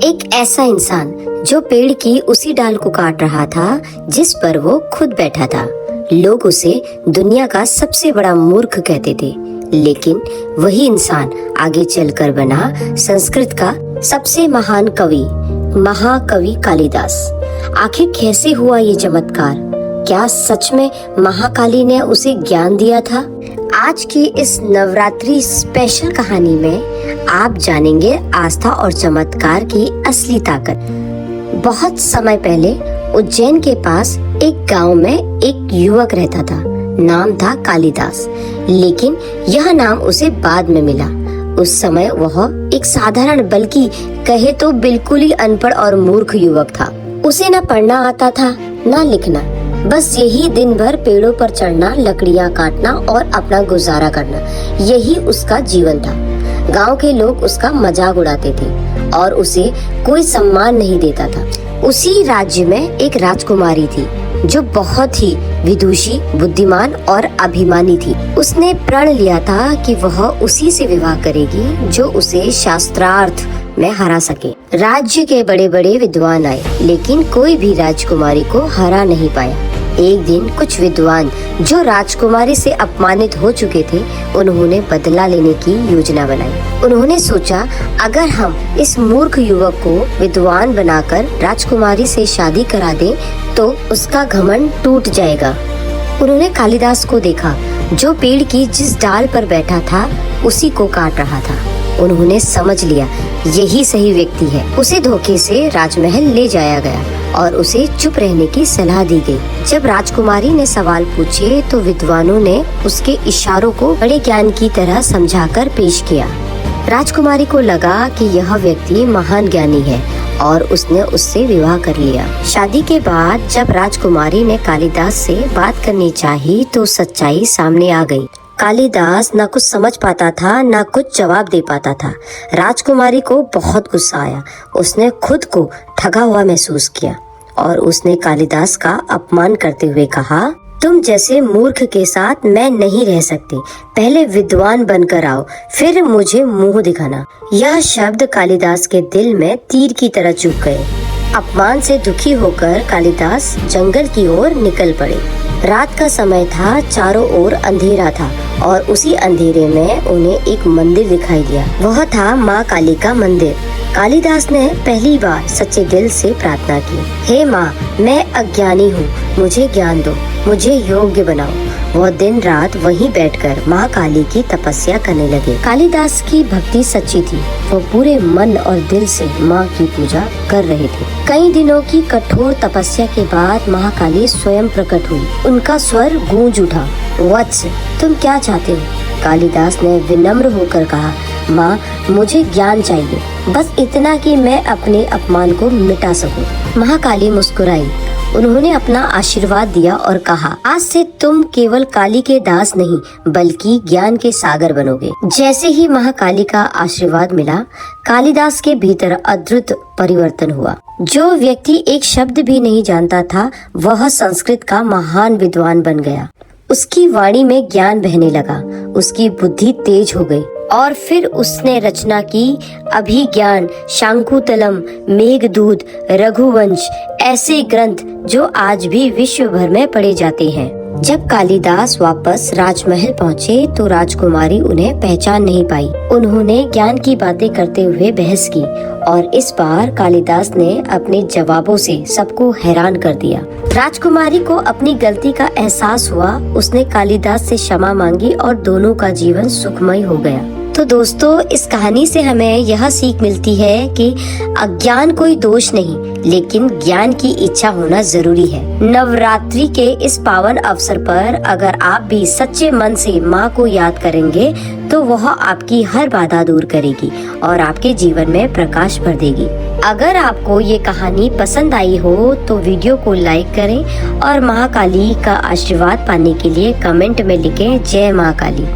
एक ऐसा इंसान जो पेड़ की उसी डाल को काट रहा था जिस पर वो खुद बैठा था। लोग उसे दुनिया का सबसे बड़ा मूर्ख कहते थे, लेकिन वही इंसान आगे चलकर बना संस्कृत का सबसे महान कवि, महाकवि कालिदास। आखिर कैसे हुआ ये चमत्कार? क्या सच में महाकाली ने उसे ज्ञान दिया था? आज की इस नवरात्रि स्पेशल कहानी में आप जानेंगे आस्था और चमत्कार की असली ताकत। बहुत समय पहले उज्जैन के पास एक गांव में एक युवक रहता था। नाम था कालिदास, लेकिन यह नाम उसे बाद में मिला। उस समय वह एक साधारण, बल्कि कहे तो बिल्कुल ही अनपढ़ और मूर्ख युवक था। उसे न पढ़ना आता था न लिखना, बस यही दिन भर पेड़ों पर चढ़ना, लकड़ियाँ काटना और अपना गुजारा करना, यही उसका जीवन था। गांव के लोग उसका मजाक उड़ाते थे और उसे कोई सम्मान नहीं देता था। उसी राज्य में एक राजकुमारी थी जो बहुत ही विदुषी, बुद्धिमान और अभिमानी थी। उसने प्रण लिया था कि वह उसी से विवाह करेगी जो उसे शास्त्रार्थ में हरा सके। राज्य के बड़े बड़े विद्वान आए, लेकिन कोई भी राजकुमारी को हरा नहीं पाया। एक दिन कुछ विद्वान जो राजकुमारी से अपमानित हो चुके थे, उन्होंने बदला लेने की योजना बनाई। उन्होंने सोचा, अगर हम इस मूर्ख युवक को विद्वान बनाकर राजकुमारी से शादी करा दें तो उसका घमंड टूट जाएगा। उन्होंने कालिदास को देखा जो पेड़ की जिस डाल पर बैठा था उसी को काट रहा था। उन्होंने समझ लिया यही सही व्यक्ति है। उसे धोखे से राजमहल ले जाया गया और उसे चुप रहने की सलाह दी गई। जब राजकुमारी ने सवाल पूछे तो विद्वानों ने उसके इशारों को बड़े ज्ञान की तरह समझाकर पेश किया। राजकुमारी को लगा कि यह व्यक्ति महान ज्ञानी है और उसने उससे विवाह कर लिया। शादी के बाद जब राजकुमारी ने कालिदास से बात करनी चाही तो सच्चाई सामने आ गई। कालिदास न कुछ समझ पाता था न कुछ जवाब दे पाता था। राजकुमारी को बहुत गुस्सा आया। उसने खुद को ठगा हुआ महसूस किया और उसने कालिदास का अपमान करते हुए कहा, तुम जैसे मूर्ख के साथ मैं नहीं रह सकती। पहले विद्वान बनकर आओ, फिर मुझे मुंह दिखाना। यह शब्द कालिदास के दिल में तीर की तरह चुभ गए। अपमान से दुखी होकर कालिदास जंगल की ओर निकल पड़े। रात का समय था, चारों ओर अंधेरा था और उसी अंधेरे में उन्हें एक मंदिर दिखाई दिया। वह था माँ काली का मंदिर। कालिदास ने पहली बार सच्चे दिल से प्रार्थना की, हे माँ, मैं अज्ञानी हूँ, मुझे ज्ञान दो, मुझे योग्य बनाओ। वह दिन रात वहीं बैठकर माँ काली की तपस्या करने लगे। कालिदास की भक्ति सच्ची थी। वो पूरे मन और दिल से माँ की पूजा कर रहे थे। कई दिनों की कठोर तपस्या के बाद महाकाली स्वयं प्रकट हुई। उनका स्वर गूंज उठा, वत्स, तुम क्या चाहते हो? कालिदास ने विनम्र होकर कहा, माँ, मुझे ज्ञान चाहिए, बस इतना कि मैं अपने अपमान को मिटा सकूं। महाकाली मुस्कुराई। उन्होंने अपना आशीर्वाद दिया और कहा, आज से तुम केवल काली के दास नहीं बल्कि ज्ञान के सागर बनोगे। जैसे ही महाकाली का आशीर्वाद मिला, कालिदास के भीतर अद्भुत परिवर्तन हुआ। जो व्यक्ति एक शब्द भी नहीं जानता था, वह संस्कृत का महान विद्वान बन गया। उसकी वाणी में ज्ञान बहने लगा, उसकी बुद्धि तेज हो गई और फिर उसने रचना की अभिज्ञान, शाकुंतलम, मेघदूत, रघुवंश, ऐसे ग्रंथ जो आज भी विश्व भर में पढ़े जाते हैं। जब कालिदास वापस राजमहल पहुँचे तो राजकुमारी उन्हें पहचान नहीं पाई। उन्होंने ज्ञान की बातें करते हुए बहस की और इस बार कालिदास ने अपने जवाबों से सबको हैरान कर दिया। राजकुमारी को अपनी गलती का एहसास हुआ। उसने कालिदास से क्षमा मांगी और दोनों का जीवन सुखमय हो गया। तो दोस्तों, इस कहानी से हमें यह सीख मिलती है कि अज्ञान कोई दोष नहीं, लेकिन ज्ञान की इच्छा होना जरूरी है। नवरात्रि के इस पावन अवसर पर अगर आप भी सच्चे मन से माँ को याद करेंगे तो वह आपकी हर बाधा दूर करेगी और आपके जीवन में प्रकाश भर देगी। अगर आपको ये कहानी पसंद आई हो तो वीडियो को लाइक करें और महाकाली का आशीर्वाद पाने के लिए कमेंट में लिखें, जय महाकाली।